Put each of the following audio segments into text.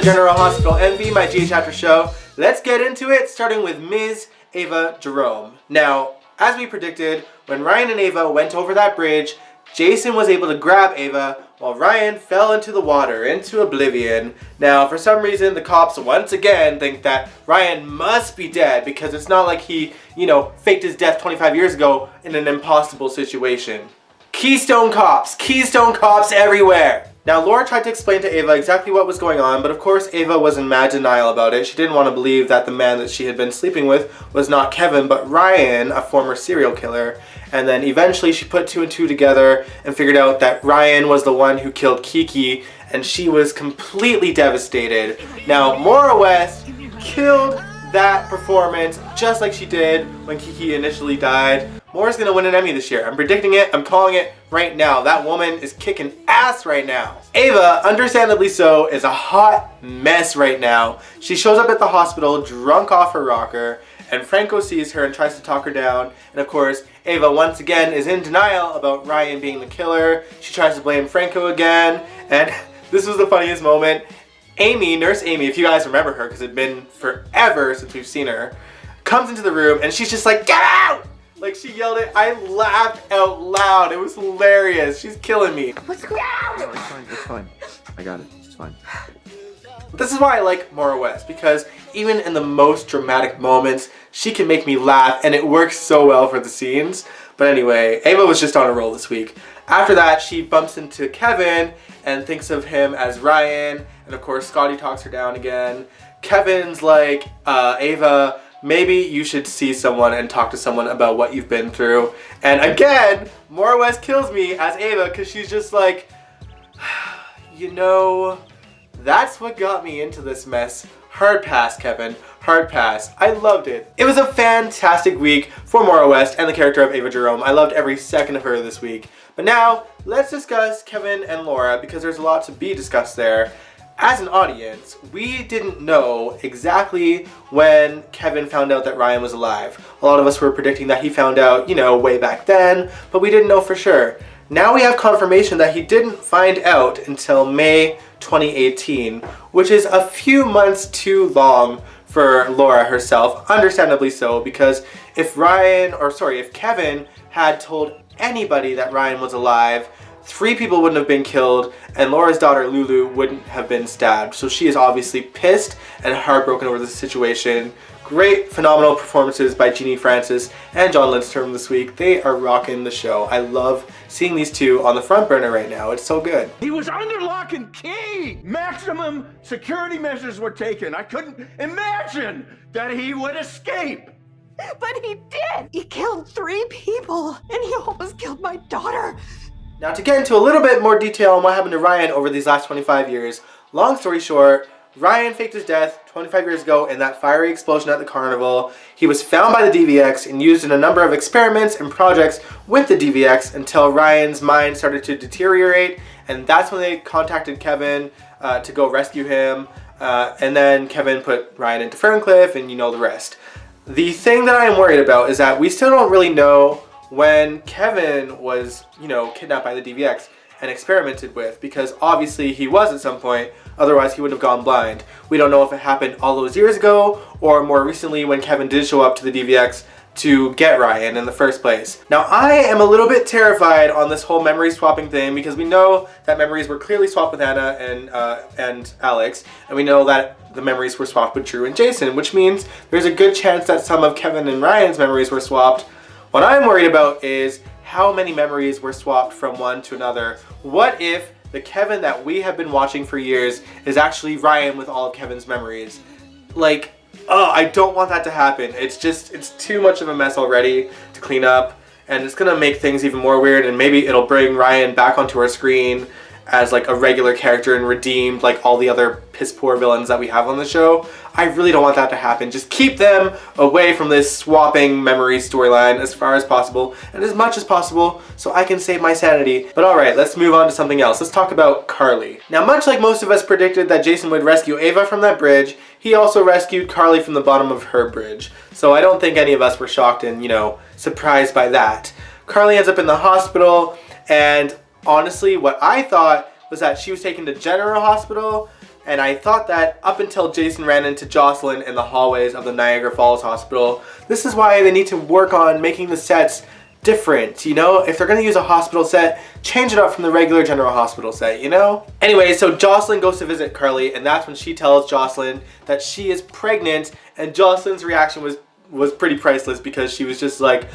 to General Hospital MV, my GH After show. Let's get into it, starting with Ms. Ava Jerome. Now, as we predicted, when Ryan and Ava went over that bridge, Jason was able to grab Ava while Ryan fell into the water, into oblivion. Now, for some reason, the cops once again think that Ryan must be dead because it's not like he, faked his death 25 years ago in an impossible situation. Keystone cops everywhere! Now, Laura tried to explain to Ava exactly what was going on, but of course Ava was in mad denial about it. She didn't want to believe that the man that she had been sleeping with was not Kevin, but Ryan, a former serial killer. And then eventually she put two and two together and figured out that Ryan was the one who killed Kiki, and she was completely devastated. Now, Maura West killed that performance just like she did when Kiki initially died. Maura's gonna win an Emmy this year. I'm predicting it, I'm calling it right now. That woman is kicking ass right now. Ava, understandably so, is a hot mess right now. She shows up at the hospital drunk off her rocker, and Franco sees her and tries to talk her down. And of course, Ava once again is in denial about Ryan being the killer. She tries to blame Franco again, and this was the funniest moment. Amy, Nurse Amy, if you guys remember her, because it's been forever since we've seen her, comes into the room and she's just like, "Get out!" Like, she yelled it. I laughed out loud. It was hilarious. She's killing me. Let's go out! No, it's fine. I got it. It's fine. This is why I like Maura West, because even in the most dramatic moments, she can make me laugh, and it works so well for the scenes. But anyway, Ava was just on a roll this week. After that, she bumps into Kevin and thinks of him as Ryan, and of course, Scotty talks her down again. Kevin's like, Ava, maybe you should see someone and talk to someone about what you've been through. And again, Maura West kills me as Ava, because she's just like, that's what got me into this mess. Hard pass, Kevin. Hard pass. I loved it. It was a fantastic week for Maura West and the character of Ava Jerome. I loved every second of her this week. But now, let's discuss Kevin and Laura, because there's a lot to be discussed there. As an audience, we didn't know exactly when Kevin found out that Ryan was alive. A lot of us were predicting that he found out, way back then, but we didn't know for sure. Now we have confirmation that he didn't find out until May 2018, which is a few months too long for Laura herself, understandably so, because if Kevin had told anybody that Ryan was alive, 3 people wouldn't have been killed, and Laura's daughter Lulu wouldn't have been stabbed. So she is obviously pissed and heartbroken over the situation. Great, phenomenal performances by Jeannie Francis and John Lindstrom this week. They are rocking the show. I love seeing these two on the front burner right now. It's so good. He was under lock and key! Maximum security measures were taken. I couldn't imagine that he would escape! But he did! He killed 3 people, and he almost killed my daughter. Now, to get into a little bit more detail on what happened to Ryan over these last 25 years, long story short, Ryan faked his death 25 years ago in that fiery explosion at the carnival. He was found by the DVX and used in a number of experiments and projects with the DVX until Ryan's mind started to deteriorate, and that's when they contacted Kevin to go rescue him, and then Kevin put Ryan into Ferncliff, and you know the rest. The thing that I am worried about is that we still don't really know when Kevin was, kidnapped by the DVX and experimented with, because obviously he was at some point, otherwise he would have gone blind. We don't know if it happened all those years ago or more recently when Kevin did show up to the DVX to get Ryan in the first place. Now, I am a little bit terrified on this whole memory swapping thing, because we know that memories were clearly swapped with Anna and Alex, and we know that the memories were swapped with Drew and Jason, which means there's a good chance that some of Kevin and Ryan's memories were swapped. What I'm worried about is how many memories were swapped from one to another. What if the Kevin that we have been watching for years is actually Ryan with all of Kevin's memories? Like, I don't want that to happen. It's too much of a mess already to clean up, and it's gonna make things even more weird, and maybe it'll bring Ryan back onto our screen as like a regular character and redeemed like all the other piss poor villains that we have on the show. I really don't want that to happen. Just keep them away from this swapping memory storyline as far as possible and as much as possible so I can save my sanity. But alright, let's move on to something else. Let's talk about Carly. Now, much like most of us predicted that Jason would rescue Ava from that bridge, he also rescued Carly from the bottom of her bridge. So I don't think any of us were shocked and, surprised by that. Carly ends up in the hospital, and honestly, what I thought was that she was taken to General Hospital, And I thought that up until Jason ran into Jocelyn in the hallways of the Niagara Falls Hospital, this is why they need to work on making the sets different, you know? If they're gonna use a hospital set, change it up from the regular General Hospital set, you know? Anyway, so Jocelyn goes to visit Carly, and that's when she tells Jocelyn that she is pregnant, and Jocelyn's reaction was pretty priceless because she was just like,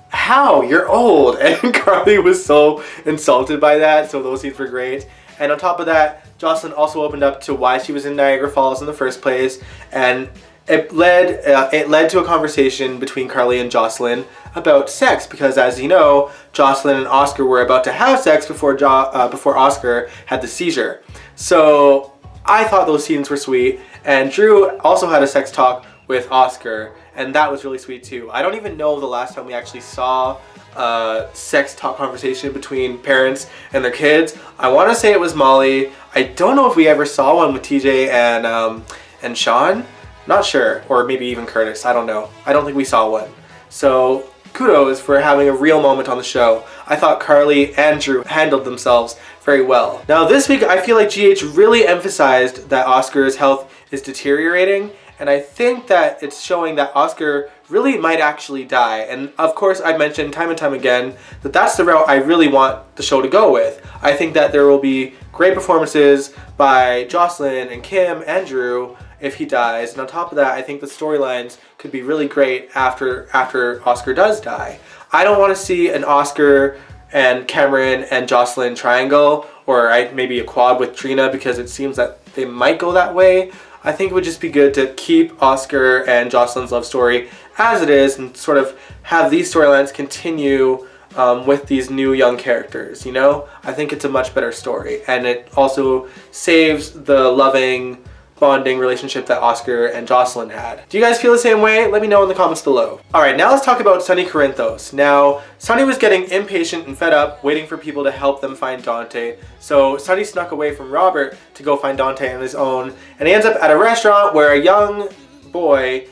how? You're old. And Carly was so insulted by that, so those scenes were great. And on top of that, Jocelyn also opened up to why she was in Niagara Falls in the first place, and it led to a conversation between Carly and Jocelyn about sex, because as you know, Jocelyn and Oscar were about to have sex before Oscar had the seizure. So I thought those scenes were sweet, and Drew also had a sex talk with Oscar, and that was really sweet too. I don't even know the last time we actually saw a sex talk conversation between parents and their kids. I want to say it was Molly. I don't know if we ever saw one with TJ and Sean. Not sure, or maybe even Curtis, I don't know. I don't think we saw one. So kudos for having a real moment on the show. I thought Carly and Drew handled themselves very well. Now this week I feel like GH really emphasized that Oscar's health is deteriorating, and I think that it's showing that Oscar really might actually die. And of course I've mentioned time and time again that that's the route I really want the show to go with. I think that there will be great performances by Jocelyn and Kim and Drew if he dies, and on top of that, I think the storylines could be really great after Oscar does die. I don't want to see an Oscar and Cameron and Jocelyn triangle, or maybe a quad with Trina, because it seems that they might go that way. I think it would just be good to keep Oscar and Jocelyn's love story as it is, and sort of have these storylines continue with these new young characters, you know? I think it's a much better story, and it also saves the loving, bonding relationship that Oscar and Jocelyn had. Do you guys feel the same way? Let me know in the comments below. Alright, now let's talk about Sonny Corinthos. Now, Sonny was getting impatient and fed up waiting for people to help them find Dante, so Sonny snuck away from Robert to go find Dante on his own, and he ends up at a restaurant where a young boy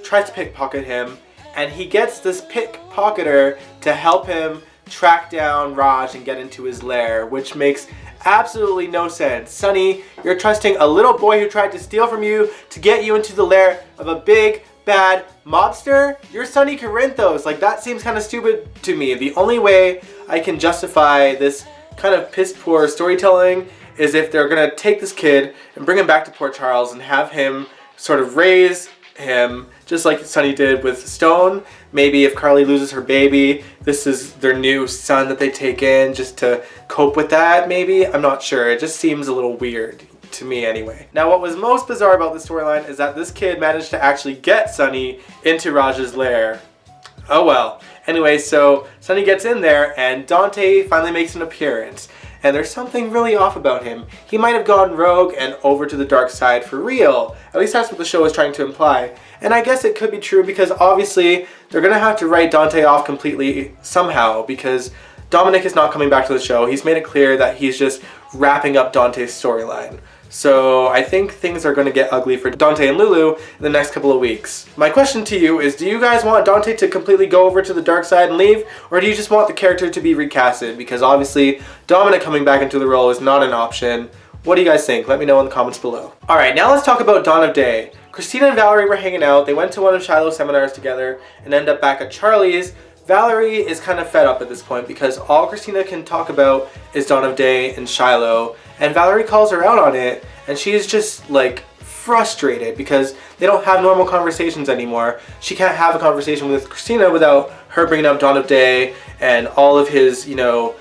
tries to pickpocket him, and he gets this pickpocketer to help him track down Raj and get into his lair, which makes absolutely no sense. Sonny, you're trusting a little boy who tried to steal from you to get you into the lair of a big, bad mobster? You're Sonny Corinthos. Like, that seems kind of stupid to me. The only way I can justify this kind of piss poor storytelling is if they're gonna take this kid and bring him back to Port Charles and have him sort of raise him just like Sonny did with Stone. Maybe if Carly loses her baby, this is their new son that they take in just to cope with that, maybe? I'm not sure. It just seems a little weird to me anyway. Now what was most bizarre about the storyline is that this kid managed to actually get Sonny into Raj's lair. Oh well. Anyway, so Sonny gets in there and Dante finally makes an appearance. And there's something really off about him. He might have gone rogue and over to the dark side for real. At least that's what the show is trying to imply. And I guess it could be true because obviously they're gonna have to write Dante off completely somehow, because Dominic is not coming back to the show. He's made it clear that he's just wrapping up Dante's storyline. So I think things are going to get ugly for Dante and Lulu in the next couple of weeks. My question to you is, do you guys want Dante to completely go over to the dark side and leave? Or do you just want the character to be recasted? Because obviously Dominic coming back into the role is not an option. What do you guys think? Let me know in the comments below. Alright, now let's talk about Dawn of Day. Christina and Valerie were hanging out. They went to one of Shiloh's seminars together and ended up back at Charlie's. Valerie is kind of fed up at this point because all Christina can talk about is Dawn of Day and Shiloh, and Valerie calls her out on it, and she is just like frustrated because they don't have normal conversations anymore. She can't have a conversation with Christina without her bringing up Dawn of Day and all of his, you know,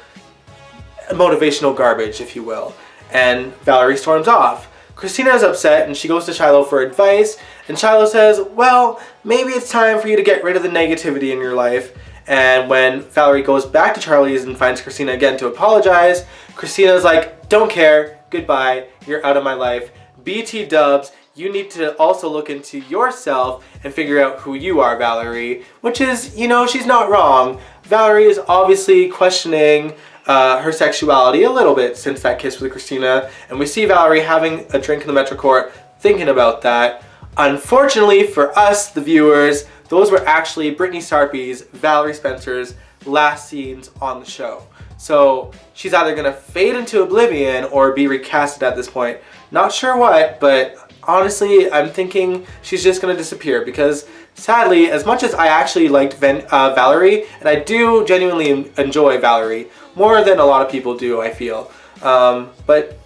motivational garbage, if you will. And Valerie storms off. Christina is upset and she goes to Shiloh for advice, and Shiloh says, well, maybe it's time for you to get rid of the negativity in your life. And when Valerie goes back to Charlie's and finds Christina again to apologize, Christina's like, don't care, goodbye, you're out of my life. BT dubs, you need to also look into yourself and figure out who you are, Valerie. Which is, you know, she's not wrong. Valerie is obviously questioning her sexuality a little bit since that kiss with Christina, and we see Valerie having a drink in the Metro Court thinking about that. Unfortunately for us, the viewers, those were actually Brittany Sarpy's, Valerie Spencer's last scenes on the show. So she's either gonna fade into oblivion or be recasted at this point Not sure what, but honestly, I'm thinking she's just gonna disappear because sadly, as much as I actually liked Valerie, and I do genuinely enjoy Valerie, more than a lot of people do, I feel, but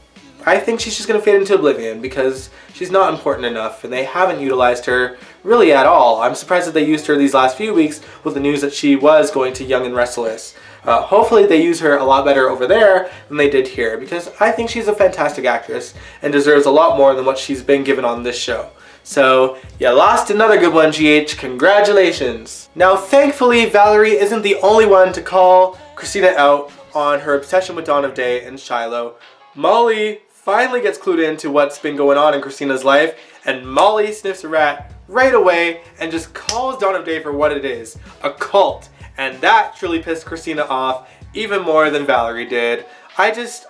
I think she's just gonna fade into oblivion because she's not important enough and they haven't utilized her really at all. I'm surprised that they used her these last few weeks with the news that she was going to Young and Restless. Hopefully they use her a lot better over there than they did here because I think she's a fantastic actress and deserves a lot more than what she's been given on this show. So, you lost another good one, GH. Congratulations. Now, thankfully, Valerie isn't the only one to call Christina out on her obsession with Dawn of Day and Shiloh. Molly finally gets clued into what's been going on in Christina's life, and Molly sniffs a rat right away and just calls Dawn of Day for what it is, a cult. And that truly pissed Christina off even more than Valerie did. I just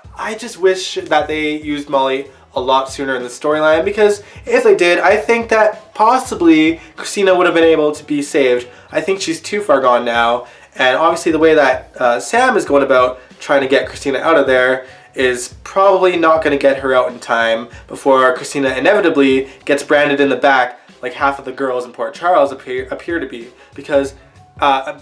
wish that they used Molly a lot sooner in the storyline, because if they did, I think that possibly Christina would have been able to be saved. I think she's too far gone now, and obviously the way that Sam is going about trying to get Christina out of there is probably not going to get her out in time before Christina inevitably gets branded in the back like half of the girls in Port Charles appear to be, because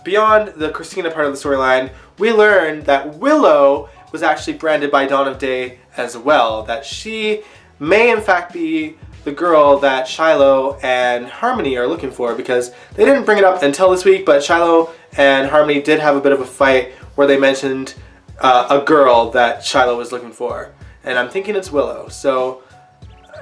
beyond the Christina part of the storyline, we learned that Willow was actually branded by Dawn of Day as well, that she may in fact be the girl that Shiloh and Harmony are looking for, because they didn't bring it up until this week, but Shiloh and Harmony did have a bit of a fight where they mentioned a girl that Shiloh was looking for, and I'm thinking it's Willow. So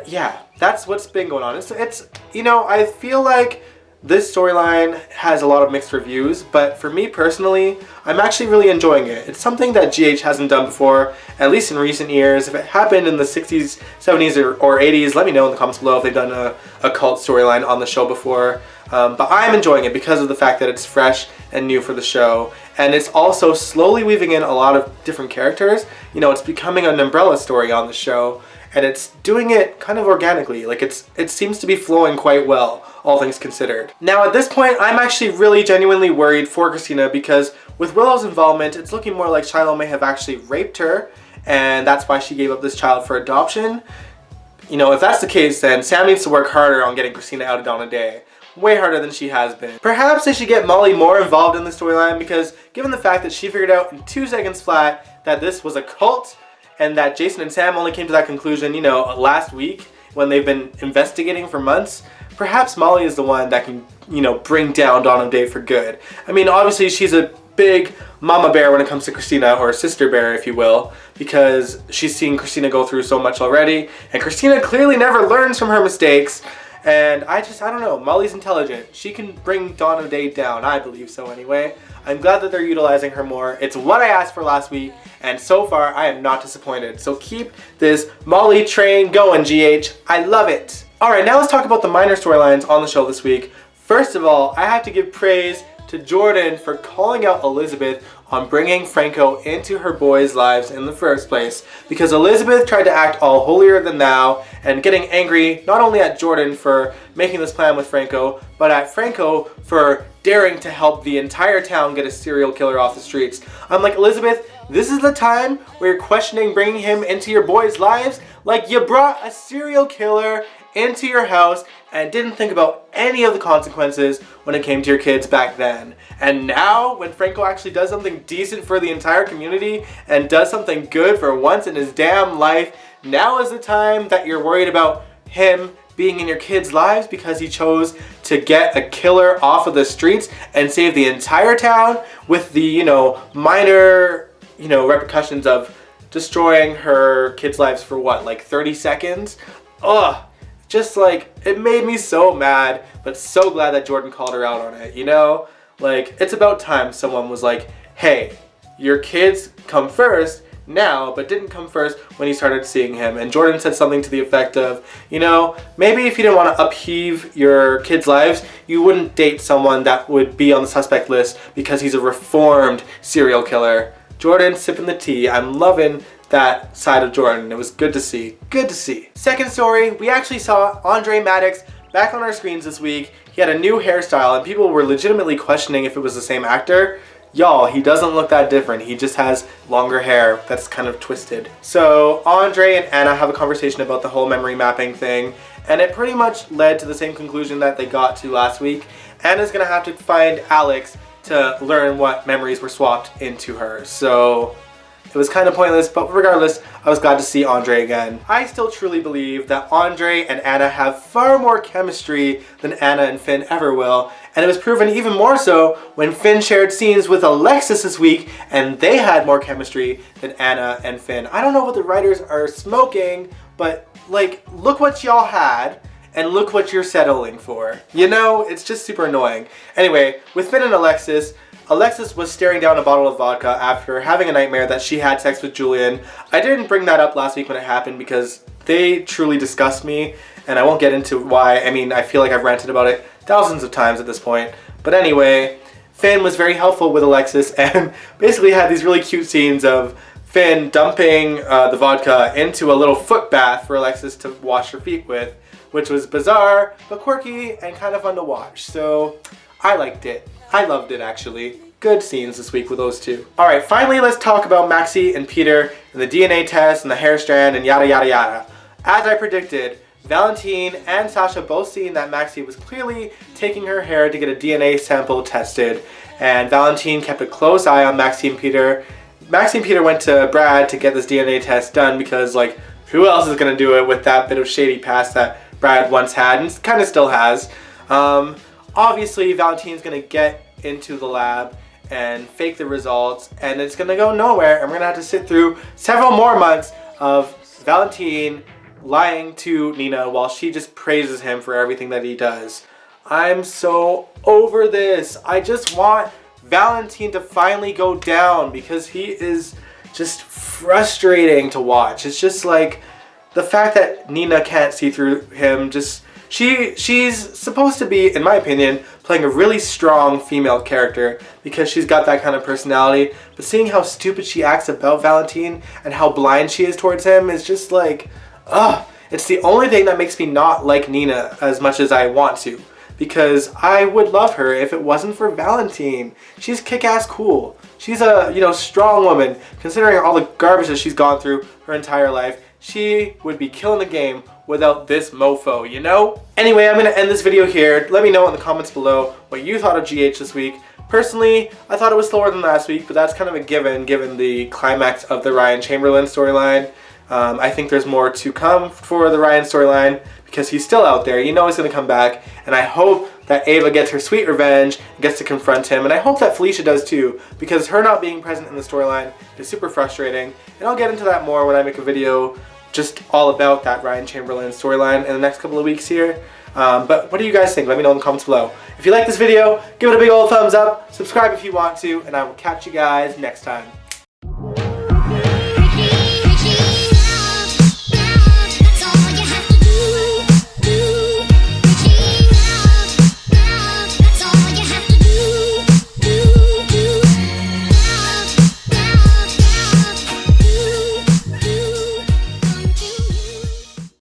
yeah, that's what's been going on. It's you know, I feel like this storyline has a lot of mixed reviews, but for me personally, I'm actually really enjoying it. It's something that GH hasn't done before, at least in recent years. If it happened in the 60s, 70s, or 80s, let me know in the comments below if they've done a cult storyline on the show before. But I'm enjoying it because of the fact that it's fresh and new for the show. And it's also slowly weaving in a lot of different characters. You know, it's becoming an umbrella story on the show, and it's doing it kind of organically. Like it seems to be flowing quite well, all things considered. Now at this point, I'm actually really genuinely worried for Christina, because with Willow's involvement, it's looking more like Shiloh may have actually raped her, and that's why she gave up this child for adoption. You know, if that's the case, then Sam needs to work harder on getting Christina out of Dawn of Day. Way harder than she has been. Perhaps they should get Molly more involved in the storyline, because given the fact that she figured out in 2 seconds flat that this was a cult, and that Jason and Sam only came to that conclusion, you know, last week when they've been investigating for months, perhaps Molly is the one that can, you know, bring down Dawn of Day for good. I mean, obviously she's a big mama bear when it comes to Christina, or sister bear if you will, because she's seen Christina go through so much already, and Christina clearly never learns from her mistakes. And I don't know, Molly's intelligent. She can bring Dawn of Day down, I believe so anyway. I'm glad that they're utilizing her more. It's what I asked for last week, and so far I am not disappointed. So keep this Molly train going, GH. I love it. Alright, now let's talk about the minor storylines on the show this week. First of all, I have to give praise to Jordan for calling out Elizabeth on bringing Franco into her boys' lives in the first place, because Elizabeth tried to act all holier than thou and getting angry not only at Jordan for making this plan with Franco, but at Franco for daring to help the entire town get a serial killer off the streets. I'm like, Elizabeth, this is the time where you're questioning bringing him into your boys' lives? Like, you brought a serial killer into your house and didn't think about any of the consequences when it came to your kids back then. And now, when Franco actually does something decent for the entire community and does something good for once in his damn life, now is the time that you're worried about him being in your kids' lives because he chose to get a killer off of the streets and save the entire town with the, you know, minor, you know, repercussions of destroying her kids' lives for what, like 30 seconds? Ugh. Just like, it made me so mad, but so glad that Jordan called her out on it, you know? Like, it's about time someone was like, hey, your kids come first now, but didn't come first when you started seeing him. And Jordan said something to the effect of, you know, maybe if you didn't want to upheave your kids' lives, you wouldn't date someone that would be on the suspect list because he's a reformed serial killer. Jordan sipping the tea. I'm loving that side of Jordan. It was good to see. Good to see. Second story, we actually saw Andre Maddox back on our screens this week. He had a new hairstyle and people were legitimately questioning if it was the same actor. y'all, he doesn't look that different. He just has longer hair that's kind of twisted. So Andre and Anna have a conversation about the whole memory mapping thing, and it pretty much led to the same conclusion that they got to last week. Anna's gonna have to find Alex to learn what memories were swapped into her. So it was kind of pointless, but regardless, I was glad to see Andre again. I still truly believe that Andre and Anna have far more chemistry than Anna and Finn ever will, and it was proven even more so when Finn shared scenes with Alexis this week, and they had more chemistry than Anna and Finn. I don't know what the writers are smoking, but like, look what y'all had, and look what you're settling for. You know, it's just super annoying. Anyway, with Finn and Alexis was staring down a bottle of vodka after having a nightmare that she had sex with Julian. I didn't bring that up last week when it happened because they truly disgust me, and I won't get into why. I mean, I feel like I've ranted about it thousands of times at this point. But anyway, Finn was very helpful with Alexis and basically had these really cute scenes of Finn dumping the vodka into a little foot bath for Alexis to wash her feet with, which was bizarre, but quirky and kind of fun to watch. So I liked it. I loved it, actually. Good scenes this week with those two. Alright, finally let's talk about Maxie and Peter and the DNA test and the hair strand and yada yada yada. As I predicted, Valentine and Sasha both seen that Maxie was clearly taking her hair to get a DNA sample tested, and Valentine kept a close eye on Maxie and Peter. Maxie and Peter went to Brad to get this DNA test done because, like, who else is going to do it with that bit of shady past that Brad once had and kind of still has. Obviously, Valentine's going to get into the lab and fake the results, and it's going to go nowhere, and we're going to have to sit through several more months of Valentine lying to Nina while she just praises him for everything that he does. I'm so over this. I just want Valentine to finally go down because he is just frustrating to watch. It's just like the fact that Nina can't see through him. Just she's supposed to be, in my opinion, playing a really strong female character because she's got that kind of personality, but seeing how stupid she acts about Valentine and how blind she is towards him is just like, ugh. It's the only thing that makes me not like Nina as much as I want to, because I would love her if it wasn't for Valentine. She's kick-ass cool. She's a, strong woman. Considering all the garbage that she's gone through her entire life, she would be killing the game without this mofo, you know? Anyway, I'm gonna end this video here. Let me know in the comments below what you thought of GH this week. Personally, I thought it was slower than last week, but that's kind of a given the climax of the Ryan Chamberlain storyline. I think there's more to come for the Ryan storyline because he's still out there. You know he's going to come back, and I hope that Ava gets her sweet revenge and gets to confront him, and I hope that Felicia does too, because her not being present in the storyline is super frustrating, and I'll get into that more when I make a video just all about that Ryan Chamberlain storyline in the next couple of weeks here. But what do you guys think? Let me know in the comments below. If you like this video, give it a big old thumbs up, subscribe if you want to, and I will catch you guys next time.